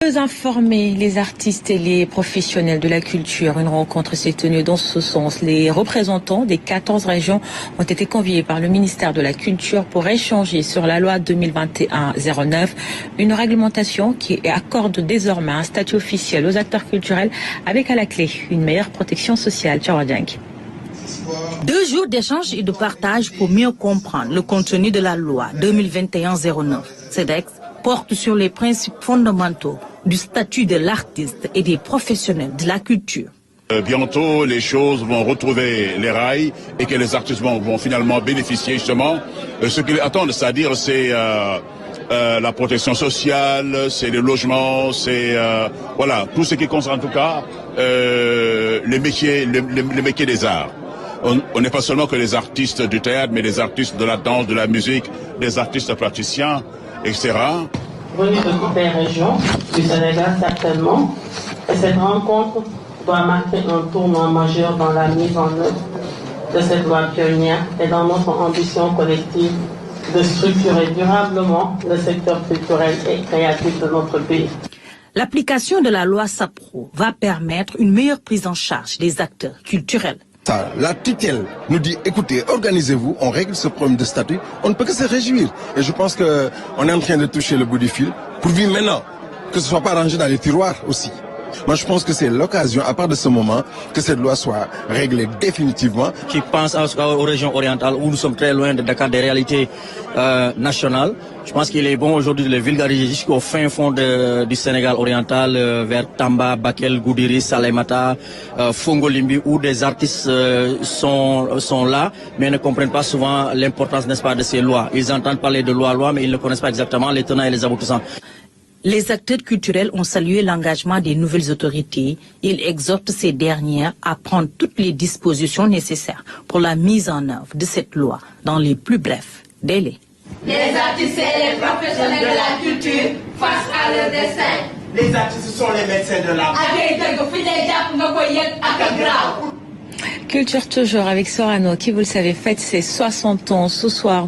Informer les artistes et les professionnels de la culture. Une rencontre s'est tenue dans ce sens. Les représentants des 14 régions ont été conviés par le ministère de la Culture pour échanger sur la loi 2021-09, une réglementation qui accorde désormais un statut officiel aux acteurs culturels avec à la clé une meilleure protection sociale. 2 jours d'échange et de partage pour mieux comprendre le contenu de la loi 2021-09. CEDEX porte sur les principes fondamentaux du statut de l'artiste et des professionnels de la culture. Bientôt, les choses vont retrouver les rails et que les artistes vont finalement bénéficier justement. Ce qu'ils attendent, c'est-à-dire c'est la protection sociale, c'est le logement, c'est voilà tout ce qui concerne en tout cas les métiers des arts. On n'est pas seulement que les artistes du théâtre, mais les artistes de la danse, de la musique, les artistes praticiens, etc. Venus de toutes les régions du Sénégal certainement. Et cette rencontre doit marquer un tournant majeur dans la mise en œuvre de cette loi pionnière et dans notre ambition collective de structurer durablement le secteur culturel et créatif de notre pays. L'application de la loi SAPRO va permettre une meilleure prise en charge des acteurs culturels. La tutelle nous dit, écoutez, organisez-vous, on règle ce problème de statut, on ne peut que se réjouir. Et je pense qu'on est en train de toucher le bout du fil, pour vivre maintenant, que ce ne soit pas rangé dans les tiroirs aussi. Moi, je pense que c'est l'occasion, à part de ce moment, que cette loi soit réglée définitivement. Qui pense aux régions orientales où nous sommes très loin de Dakar, des réalités nationales. Je pense qu'il est bon aujourd'hui de les vulgariser jusqu'au fin fond du Sénégal oriental, vers Tamba, Bakel, Goudiri, Salémata, Fongolimbi, où des artistes sont là, mais ne comprennent pas souvent l'importance, n'est-ce pas, de ces lois. Ils entendent parler de loi, mais ils ne connaissent pas exactement les tenants et les aboutissants. Les acteurs culturels ont salué l'engagement des nouvelles autorités. Ils exhortent ces dernières à prendre toutes les dispositions nécessaires pour la mise en œuvre de cette loi dans les plus brefs délais. Les artistes et les professionnels de la culture face à leur destin. Les artistes sont les médecins de l'âme. Culture toujours avec Sorano qui, vous le savez, fête ses 60 ans ce soir.